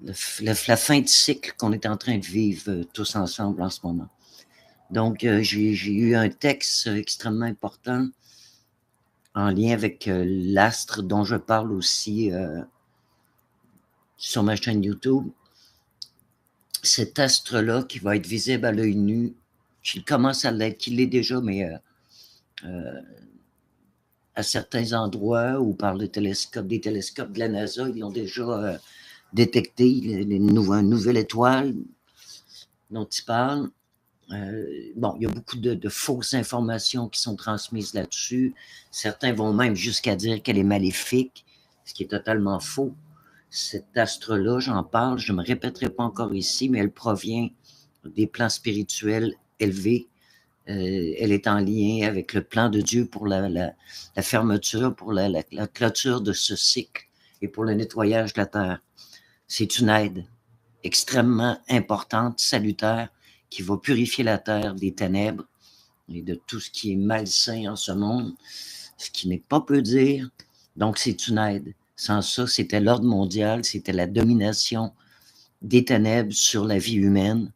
la fin de cycle qu'on est en train de vivre tous ensemble en ce moment. Donc, j'ai eu un texte extrêmement important en lien avec l'astre dont je parle aussi sur ma chaîne YouTube. Cet astre-là qui va être visible à l'œil nu, qui commence à l'être, qui l'est déjà, mais à certains endroits ou par le télescope, des télescopes de la NASA, ils ont déjà détecté une nouvelle étoile dont ils parlent. Bon, il y a beaucoup de fausses informations qui sont transmises là-dessus. Certains vont même jusqu'à dire qu'elle est maléfique, ce qui est totalement faux. Cet astre-là, j'en parle, je ne me répéterai pas encore ici, mais elle provient des plans spirituels élevés. Elle est en lien avec le plan de Dieu pour la fermeture, pour la clôture de ce cycle et pour le nettoyage de la terre. C'est une aide extrêmement importante, salutaire, qui va purifier la terre des ténèbres et de tout ce qui est malsain en ce monde, ce qui n'est pas peu dire. Donc, c'est une aide. Sans ça, c'était l'ordre mondial, c'était la domination des ténèbres sur la vie humaine,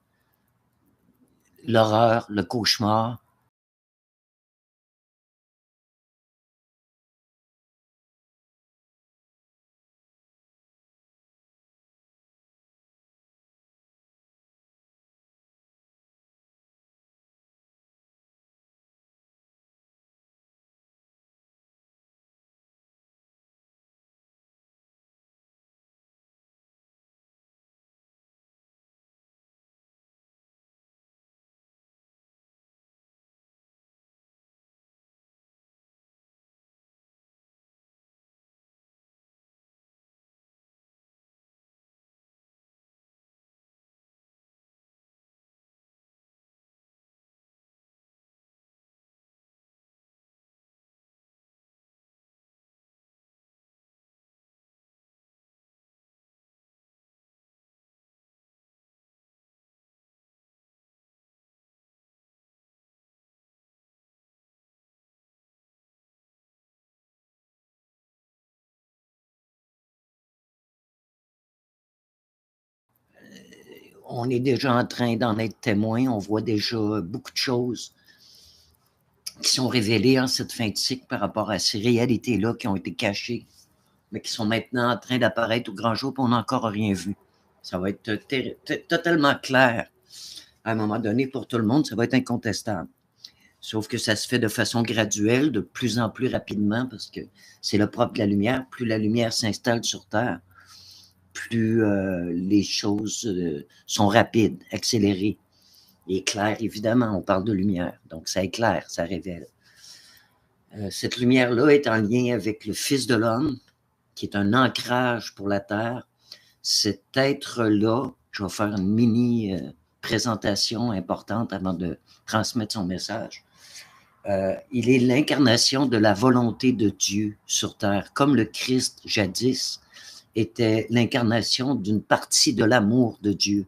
l'horreur, le cauchemar. On est déjà en train d'en être témoin, on voit déjà beaucoup de choses qui sont révélées en cette fin de cycle par rapport à ces réalités-là qui ont été cachées, mais qui sont maintenant en train d'apparaître au grand jour, puis on n'a encore rien vu. Ça va être totalement clair à un moment donné pour tout le monde, ça va être incontestable. Sauf que ça se fait de façon graduelle, de plus en plus rapidement, parce que c'est le propre de la lumière. Plus la lumière s'installe sur Terre, plus les choses sont rapides, accélérées. Et claires, évidemment, on parle de lumière, donc ça éclaire, ça révèle. Cette lumière-là est en lien avec le Fils de l'homme, qui est un ancrage pour la Terre. Cet être-là, je vais faire une mini présentation importante avant de transmettre son message. Il est l'incarnation de la volonté de Dieu sur Terre, comme le Christ jadis était l'incarnation d'une partie de l'amour de Dieu.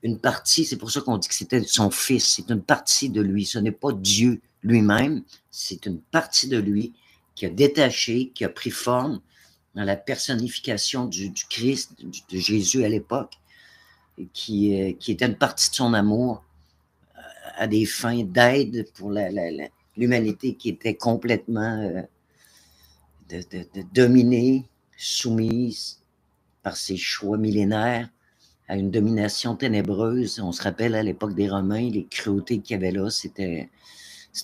Une partie, c'est pour ça qu'on dit que c'était son fils, c'est une partie de lui, ce n'est pas Dieu lui-même, c'est une partie de lui qui a détaché, qui a pris forme dans la personnification du Christ, de Jésus à l'époque, qui était une partie de son amour à des fins d'aide pour l'humanité qui était complètement dominée, soumise par ses choix millénaires à une domination ténébreuse. On se rappelle à l'époque des Romains, les cruautés qu'il y avait là, c'était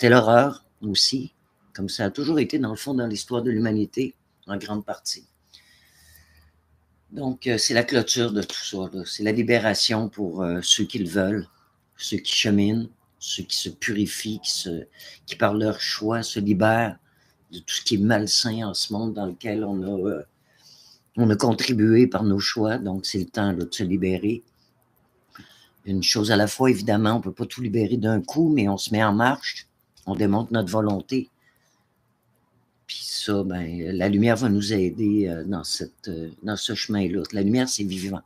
l'horreur aussi, comme ça a toujours été dans le fond dans l'histoire de l'humanité, en grande partie. Donc, c'est la clôture de tout ça. C'est la libération pour ceux qui le veulent, ceux qui cheminent, ceux qui se purifient, qui par leur choix se libèrent de tout ce qui est malsain en ce monde dans lequel on a contribué par nos choix. Donc, c'est le temps là, de se libérer. Une chose à la fois, évidemment, on ne peut pas tout libérer d'un coup, mais on se met en marche, on démontre notre volonté. Puis ça, ben, la lumière va nous aider dans ce chemin-là. La lumière, c'est vivant.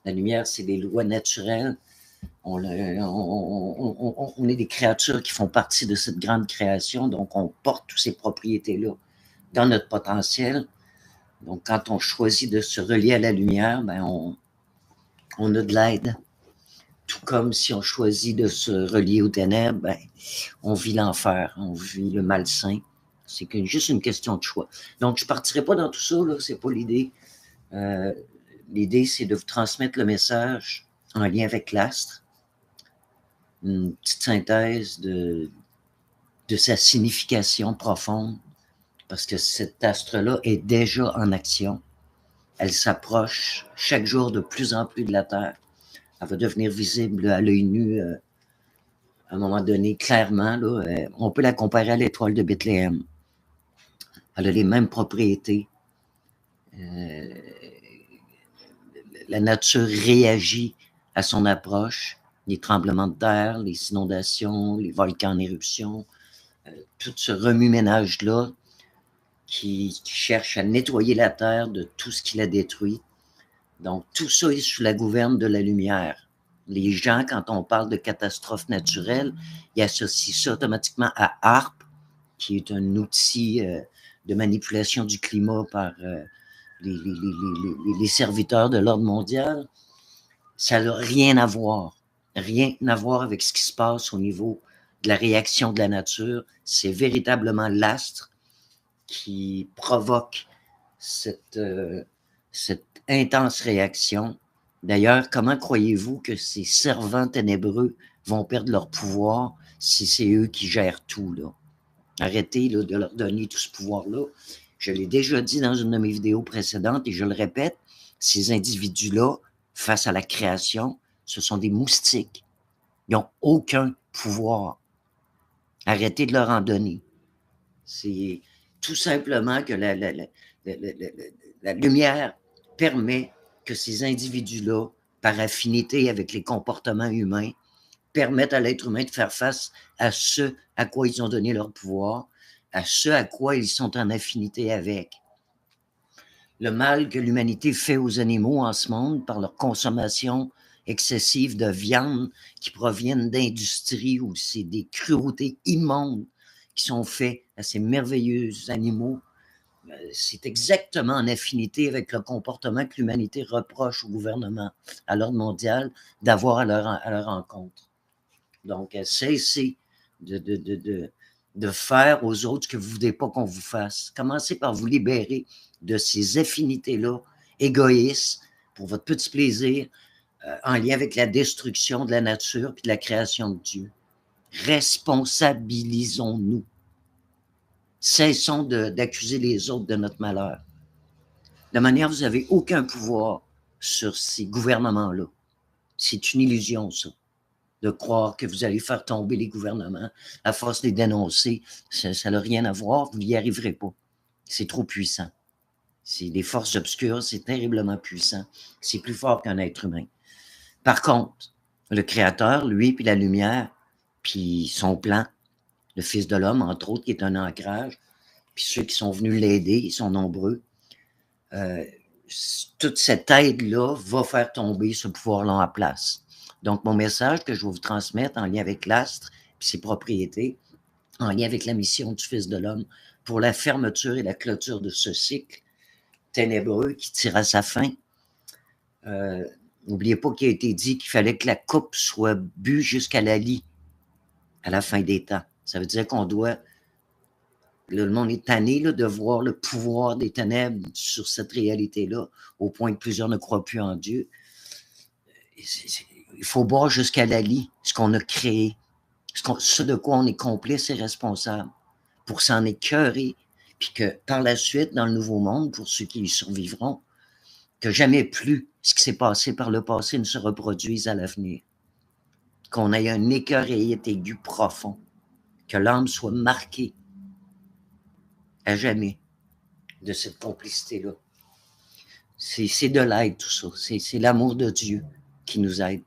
La lumière, c'est des lois naturelles. On est des créatures qui font partie de cette grande création, donc on porte toutes ces propriétés-là dans notre potentiel. Donc, quand on choisit de se relier à la lumière, ben on a de l'aide. Tout comme si on choisit de se relier aux ténèbres, ben, on vit l'enfer, on vit le malsain. C'est juste une question de choix. Donc, je ne partirai pas dans tout ça, là, c'est pas l'idée. L'idée, c'est de vous transmettre le message en lien avec l'astre, une petite synthèse de sa signification profonde, parce que cet astre-là est déjà en action. Elle s'approche chaque jour de plus en plus de la Terre. Elle va devenir visible à l'œil nu à un moment donné, clairement. Là, on peut la comparer à l'étoile de Bethléem. Elle a les mêmes propriétés. La nature réagit à son approche. Les tremblements de terre, les inondations, les volcans en éruption, tout ce remue-ménage-là qui cherche à nettoyer la terre de tout ce qui la détruit. Donc, tout ça est sous la gouverne de la lumière. Les gens, quand on parle de catastrophes naturelles, ils associent ça automatiquement à HAARP, qui est un outil de manipulation du climat par les serviteurs de l'ordre mondial. Ça n'a rien à voir. Rien à voir avec ce qui se passe au niveau de la réaction de la nature. C'est véritablement l'astre qui provoque cette intense réaction. D'ailleurs, comment croyez-vous que ces servants ténébreux vont perdre leur pouvoir si c'est eux qui gèrent tout, là? Arrêtez là, de leur donner tout ce pouvoir-là. Je l'ai déjà dit dans une de mes vidéos précédentes et je le répète, ces individus-là, face à la création, ce sont des moustiques. Ils n'ont aucun pouvoir. Arrêtez de leur en donner. C'est tout simplement que la lumière permet que ces individus-là, par affinité avec les comportements humains, permettent à l'être humain de faire face à ce à quoi ils ont donné leur pouvoir, à ce à quoi ils sont en affinité avec. Le mal que l'humanité fait aux animaux en ce monde par leur consommation excessive de viande qui proviennent d'industries où c'est des cruautés immondes qui sont faites à ces merveilleux animaux, c'est exactement en affinité avec le comportement que l'humanité reproche au gouvernement, à l'ordre mondial, d'avoir à leur encontre. Donc, cessez de faire aux autres ce que vous ne voulez pas qu'on vous fasse. Commencez par vous libérer de ces affinités-là, égoïstes, pour votre petit plaisir, en lien avec la destruction de la nature et de la création de Dieu. Responsabilisons-nous. Cessons d'accuser les autres de notre malheur. De manière, vous n'avez aucun pouvoir sur ces gouvernements-là. C'est une illusion, ça, de croire que vous allez faire tomber les gouvernements à force de les dénoncer. Ça n'a rien à voir, vous n'y arriverez pas. C'est trop puissant. C'est des forces obscures, c'est terriblement puissant. C'est plus fort qu'un être humain. Par contre, le Créateur, lui, puis la lumière, puis son plan, le Fils de l'homme, entre autres, qui est un ancrage, puis ceux qui sont venus l'aider, ils sont nombreux. Toute cette aide-là va faire tomber ce pouvoir-là en place. Donc, mon message que je vais vous transmettre en lien avec l'astre et ses propriétés, en lien avec la mission du Fils de l'homme, pour la fermeture et la clôture de ce cycle ténébreux qui tire à sa fin. N'oubliez pas qu'il a été dit qu'il fallait que la coupe soit bue jusqu'à la lie à la fin des temps. Ça veut dire qu'on doit... Le monde est tanné là, de voir le pouvoir des ténèbres sur cette réalité-là, au point que plusieurs ne croient plus en Dieu. Il faut boire jusqu'à la lie ce qu'on a créé, ce de quoi on est complice et responsable, pour s'en écœurer, puis que par la suite, dans le nouveau monde, pour ceux qui y survivront, que jamais plus ce qui s'est passé par le passé ne se reproduise à l'avenir. Qu'on ait un écœuré aigu profond, que l'âme soit marquée à jamais de cette complicité-là. C'est de l'aide, tout ça. C'est l'amour de Dieu qui nous aide.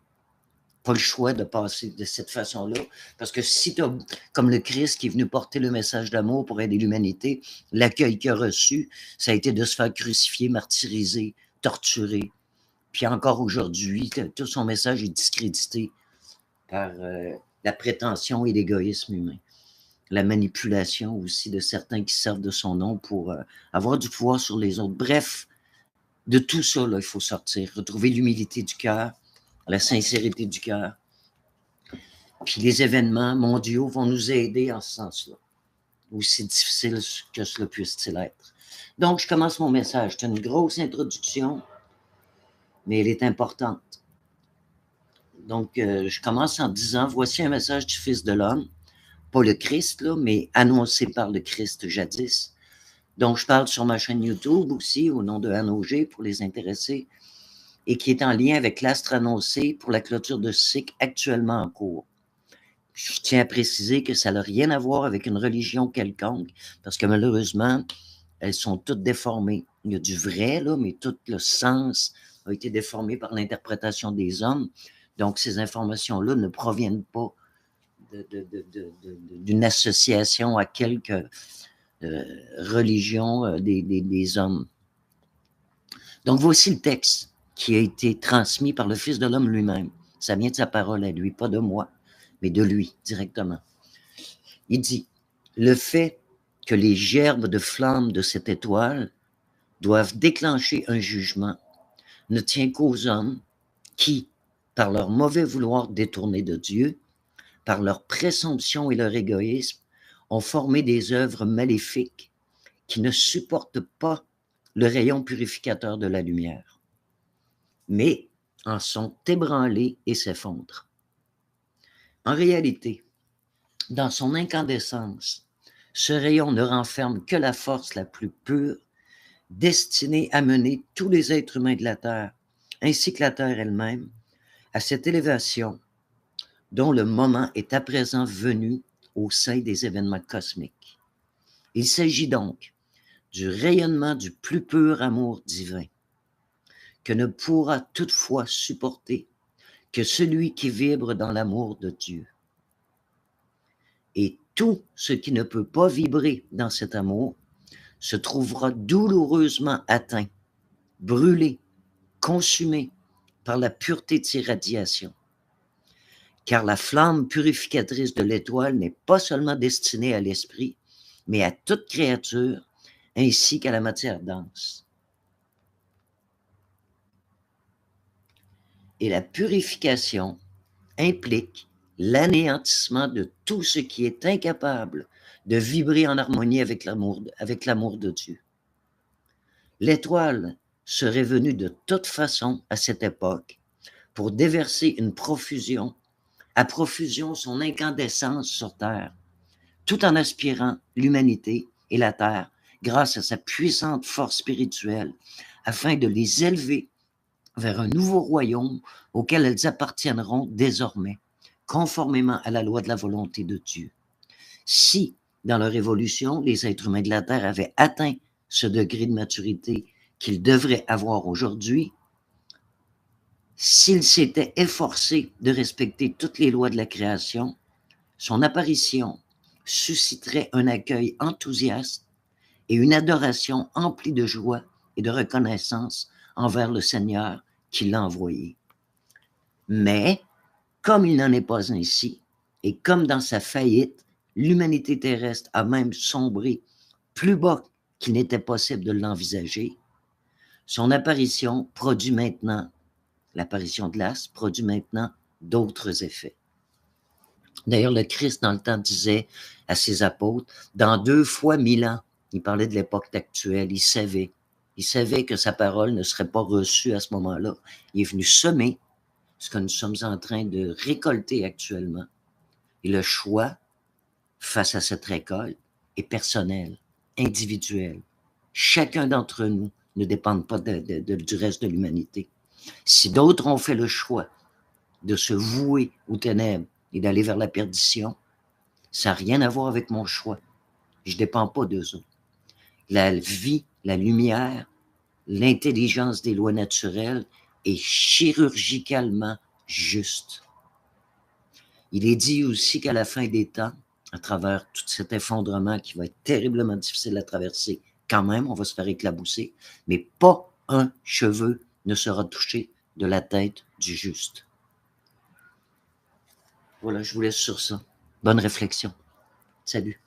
Pas le choix de passer de cette façon-là. Parce que si tu as, comme le Christ qui est venu porter le message d'amour pour aider l'humanité, l'accueil qu'il a reçu, ça a été de se faire crucifier, martyriser, torturer. Puis encore aujourd'hui, tout son message est discrédité par la prétention et l'égoïsme humain. la manipulation aussi de certains qui servent de son nom pour avoir du pouvoir sur les autres. Bref, de tout ça, là, il faut sortir, retrouver l'humilité du cœur, la sincérité du cœur. Puis les événements mondiaux vont nous aider en ce sens-là, aussi difficile que cela puisse-t-il être. Donc, je commence mon message. C'est une grosse introduction, mais elle est importante. Donc, je commence en disant, voici un message du Fils de l'homme, pas le Christ, là, mais annoncé par le Christ jadis. Donc, je parle sur ma chaîne YouTube aussi, au nom de Anne Auger, pour les intéressés, et qui est en lien avec l'astre annoncé pour la clôture de cycle actuellement en cours. Je tiens à préciser que ça n'a rien à voir avec une religion quelconque, parce que malheureusement, elles sont toutes déformées. Il y a du vrai, là, mais tout le sens a été déformé par l'interprétation des hommes. Donc, ces informations-là ne proviennent pas d'une association à quelque religion des hommes. Donc, voici le texte qui a été transmis par le Fils de l'homme lui-même. Ça vient de sa parole à lui, pas de moi, mais de lui directement. Il dit, le fait que les gerbes de flammes de cette étoile doivent déclencher un jugement ne tient qu'aux hommes qui, par leur mauvais vouloir détourné de Dieu, par leur présomption et leur égoïsme, ont formé des œuvres maléfiques qui ne supportent pas le rayon purificateur de la lumière, mais en sont ébranlés et s'effondrent. En réalité, dans son incandescence, ce rayon ne renferme que la force la plus pure, destinée à mener tous les êtres humains de la Terre, ainsi que la Terre elle-même, à cette élévation dont le moment est à présent venu au sein des événements cosmiques. Il s'agit donc du rayonnement du plus pur amour divin, que ne pourra toutefois supporter que celui qui vibre dans l'amour de Dieu. Et tout ce qui ne peut pas vibrer dans cet amour se trouvera douloureusement atteint, brûlé, consumé par la pureté de ses radiations. Car la flamme purificatrice de l'étoile n'est pas seulement destinée à l'esprit, mais à toute créature, ainsi qu'à la matière dense. Et la purification implique l'anéantissement de tout ce qui est incapable de vibrer en harmonie avec l'amour de Dieu. L'étoile serait venue de toute façon à cette époque pour déverser une profusion, à profusion son incandescence sur Terre, tout en aspirant l'humanité et la Terre grâce à sa puissante force spirituelle, afin de les élever vers un nouveau royaume auquel elles appartiendront désormais, conformément à la loi de la volonté de Dieu. Si, dans leur évolution, les êtres humains de la Terre avaient atteint ce degré de maturité qu'ils devraient avoir aujourd'hui, s'ils s'étaient efforcés de respecter toutes les lois de la création, son apparition susciterait un accueil enthousiaste et une adoration emplie de joie et de reconnaissance envers le Seigneur qui l'a envoyé. Mais, comme il n'en est pas ainsi, et comme dans sa faillite, l'humanité terrestre a même sombré plus bas qu'il n'était possible de l'envisager, son apparition produit maintenant, l'apparition de l'astre produit maintenant d'autres effets. D'ailleurs, le Christ, dans le temps, disait à ses apôtres, dans 2 fois 1000 ans, il parlait de l'époque actuelle, il savait que sa parole ne serait pas reçue à ce moment-là. Il est venu semer ce que nous sommes en train de récolter actuellement. Et le choix, face à cette récolte, est personnel, individuel. Chacun d'entre nous ne dépend pas du reste de l'humanité. Si d'autres ont fait le choix de se vouer aux ténèbres et d'aller vers la perdition, ça n'a rien à voir avec mon choix. Je ne dépends pas d'eux autres. La vie, la lumière, l'intelligence des lois naturelles est chirurgicalement juste. Il est dit aussi qu'à la fin des temps, à travers tout cet effondrement qui va être terriblement difficile à traverser, quand même, on va se faire éclabousser, mais pas un cheveu ne sera touché de la tête du juste. Voilà, je vous laisse sur ça. Bonne réflexion. Salut.